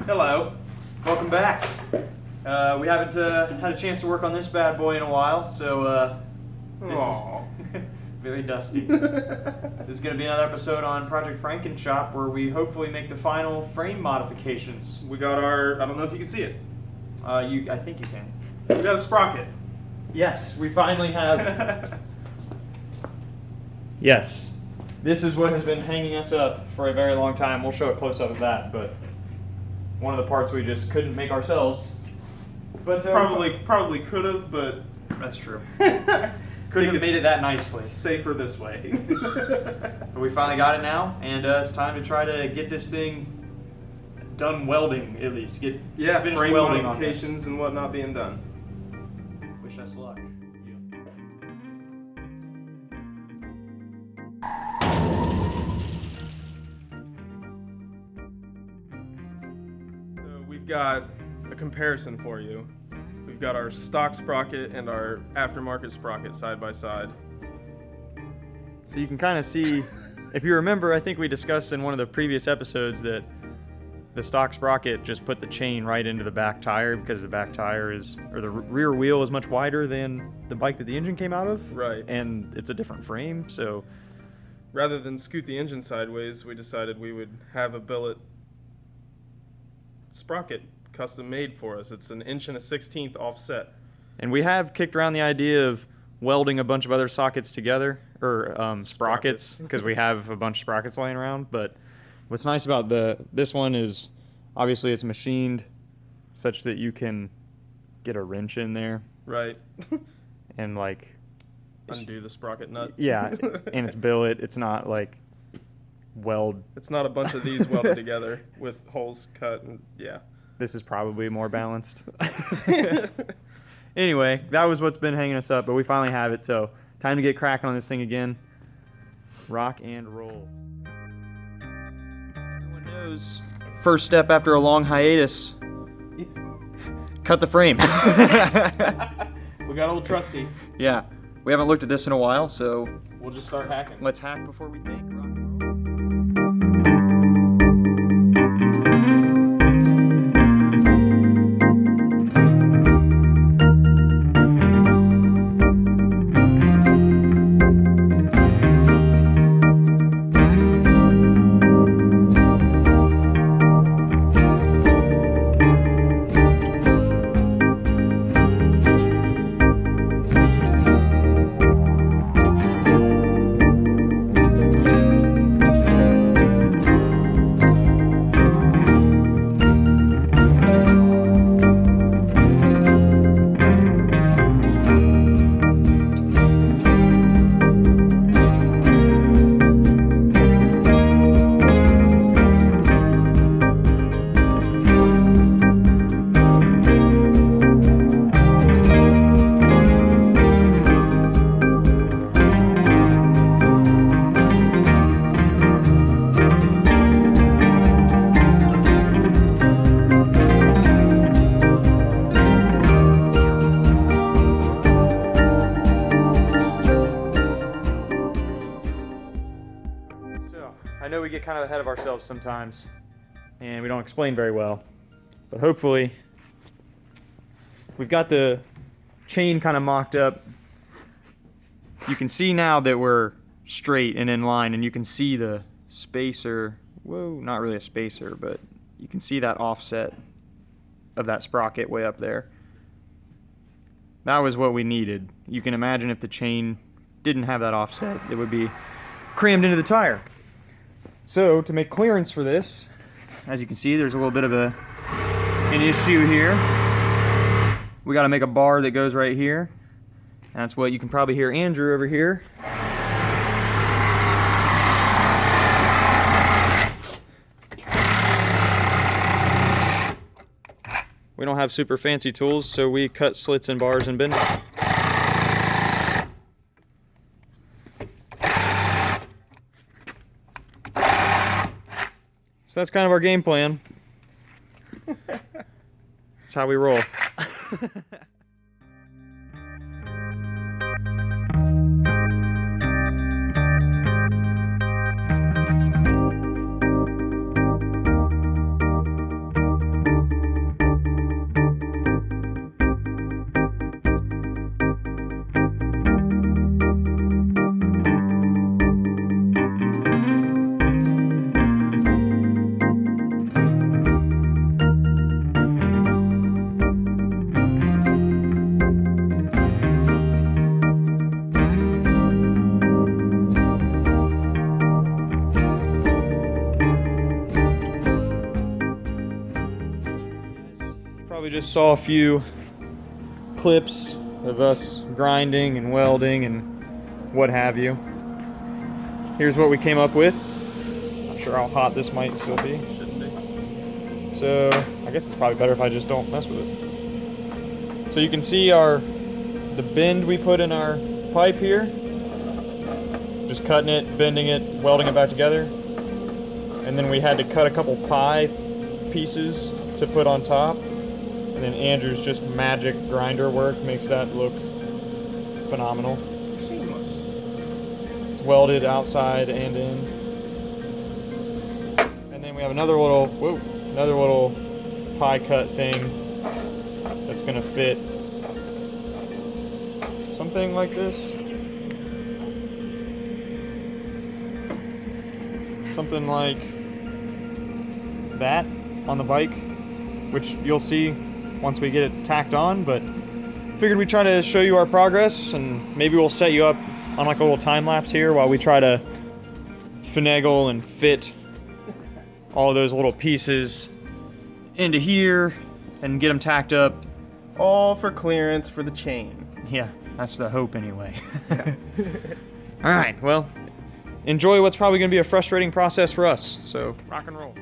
Hello. Welcome back. We haven't had a chance to work on this bad boy in a while, so this is very dusty. This is going to be another episode on Project Frankenchop where we hopefully make the final frame modifications. We got our, I don't know if you can see it. I think you can. We got a sprocket. Yes, we finally have. Yes. This is what has been hanging us up for a very long time. We'll show a close-up of that, but one of the parts we just couldn't make ourselves. But probably could have, but that's true. Couldn't have made it that nicely. Safer this way. But we finally got it now, and it's time to try to get this thing done welding, at least. Get finished frame welding modifications and whatnot being done. Wish us luck. So we've got a comparison for you. We've got our stock sprocket and our aftermarket sprocket side by side. So you can kind of see, if you remember, I think we discussed in one of the previous episodes that the stock sprocket just put the chain right into the back tire because the back tire the rear wheel is much wider than the bike that the engine came out of. Right. And it's a different frame, so rather than scoot the engine sideways, we decided we would have a billet sprocket custom made for us. It's an 1 1/16 offset. And we have kicked around the idea of welding a bunch of other sockets together, or sprockets, because we have a bunch of sprockets laying around. But what's nice about this one is obviously it's machined such that you can get a wrench in there. Right. And like undo the sprocket nut. Yeah, and it's billet. It's not like weld. It's not a bunch of these welded together with holes cut and yeah. This is probably more balanced. Anyway, that was what's been hanging us up, but we finally have it, so time to get cracking on this thing again. Rock and roll. Everyone knows, first step after a long hiatus, cut the frame. We got old trusty. Yeah, we haven't looked at this in a while, so we'll just start hacking. Let's hack before we think. Rock and roll. I know we get kind of ahead of ourselves sometimes, and we don't explain very well, but hopefully we've got the chain kind of mocked up. You can see now that we're straight and in line, and you can see the spacer. Whoa, not really a spacer, but you can see that offset of that sprocket way up there. That was what we needed. You can imagine if the chain didn't have that offset, it would be crammed into the tire. So to make clearance for this, as you can see, there's a little bit of an issue here. We got to make a bar that goes right here. That's what you can probably hear Andrew over here. We don't have super fancy tools, so we cut slits and bars and bend them. So that's kind of our game plan. That's how we roll. probably just saw a few clips of us grinding and welding and what have you. Here's what we came up with. Not sure how hot this might still be. Shouldn't be. So I guess it's probably better if I just don't mess with it. So you can see the bend we put in our pipe here. Just cutting it, bending it, welding it back together. And then we had to cut a couple pie pieces to put on top. And then Andrew's just magic grinder work makes that look phenomenal. Seamless. It's welded outside and in. And then we have another little pie cut thing that's gonna fit something like this. Something like that on the bike, which you'll see once we get it tacked on, but figured we'd try to show you our progress, and maybe we'll set you up on like a little time lapse here while we try to finagle and fit all of those little pieces into here and get them tacked up. All for clearance for the chain. Yeah, that's the hope anyway. All right, well, enjoy what's probably going to be a frustrating process for us, so rock and roll.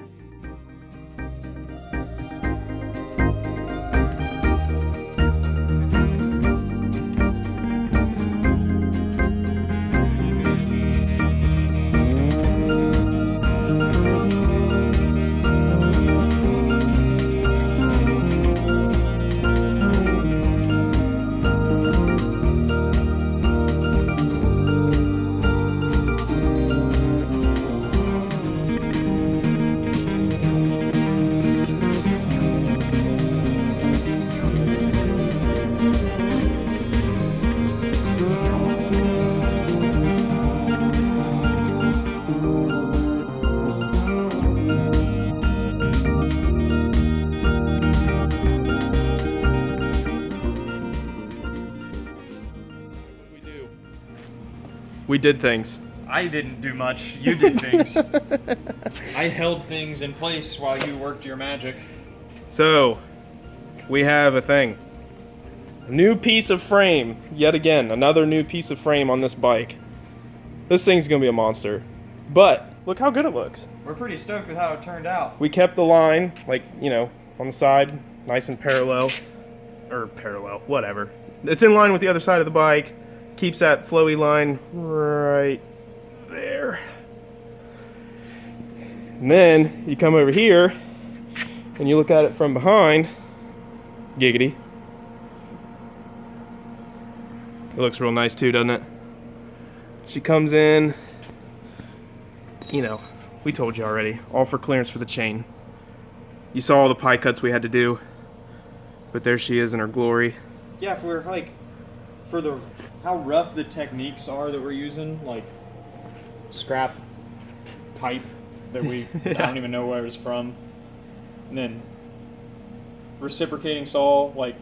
We did things. I didn't do much. You did things. I held things in place while you worked your magic. So, we have a thing. A new piece of frame. Yet again, another new piece of frame on this bike. This thing's gonna be a monster. But, look how good it looks. We're pretty stoked with how it turned out. We kept the line, like, you know, on the side, nice and parallel. Or parallel, whatever. It's in line with the other side of the bike. Keeps that flowy line right there. And then you come over here and you look at it from behind. Giggity. It looks real nice too, doesn't it? She comes in, you know, we told you already, all for clearance for the chain. You saw all the pie cuts we had to do, but there she is in her glory. Yeah, for how rough the techniques are that we're using, like scrap pipe that we I don't even know where it was from, and then reciprocating saw, like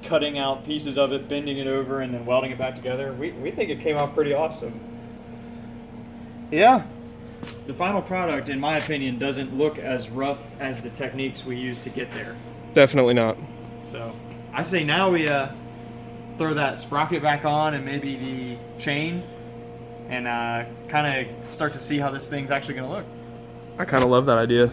cutting out pieces of it, bending it over, and then welding it back together. We think it came out pretty awesome. Yeah. The final product, in my opinion, doesn't look as rough as the techniques we used to get there. Definitely not. So I say now we throw that sprocket back on and maybe the chain, and kind of start to see how this thing's actually going to look. I kind of love that idea.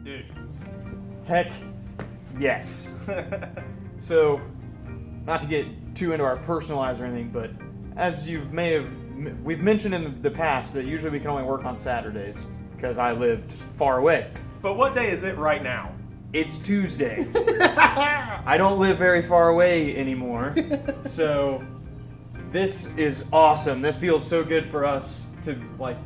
Dude, heck yes. So, not to get too into our personal lives or anything, but as we've mentioned in the past that usually we can only work on Saturdays because I lived far away. But what day is it right now? It's Tuesday. I don't live very far away anymore, so this is awesome. That feels so good for us to like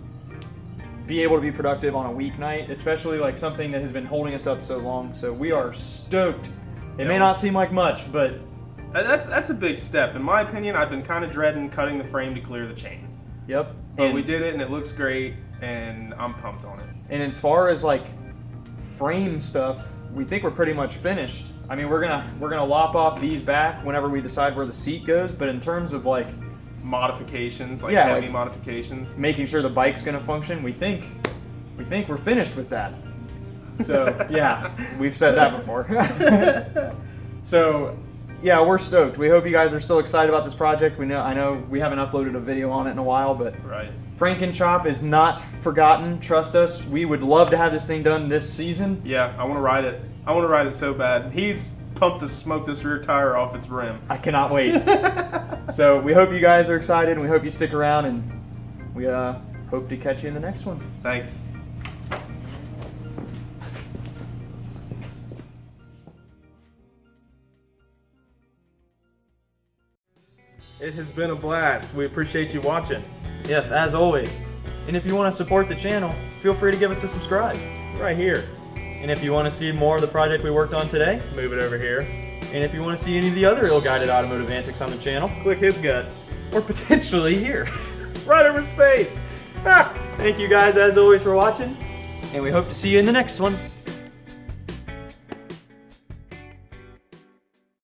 be able to be productive on a weeknight, especially like something that has been holding us up so long. So we are stoked. It may not seem like much, but that's a big step. In my opinion, I've been kind of dreading cutting the frame to clear the chain. Yep. But we did it, and it looks great, and I'm pumped on it. And as far as like frame stuff, we think we're pretty much finished. I mean, we're gonna lop off these back whenever we decide where the seat goes. But in terms of like modifications, like Yeah, heavy like- modifications. making sure the bike's gonna function, we think we're finished with that. So yeah, we've said that before. So yeah, we're stoked. We hope you guys are still excited about this project. I know we haven't uploaded a video on it in a while, but Right. Frankenchop is not forgotten. Trust us. We would love to have this thing done this season. Yeah, I want to ride it. I want to ride it so bad. He's pumped to smoke this rear tire off its rim. I cannot wait. So we hope you guys are excited, and we hope you stick around, and we hope to catch you in the next one. Thanks. It has been a blast. We appreciate you watching. Yes, as always. And if you want to support the channel, feel free to give us a subscribe. Right here. And if you want to see more of the project we worked on today, Move it over here. and if you want to see any of the other ill-guided automotive antics on the channel, Click his gut. or potentially here. Right over space. Thank you guys as always for watching, and we hope to see you in the next one.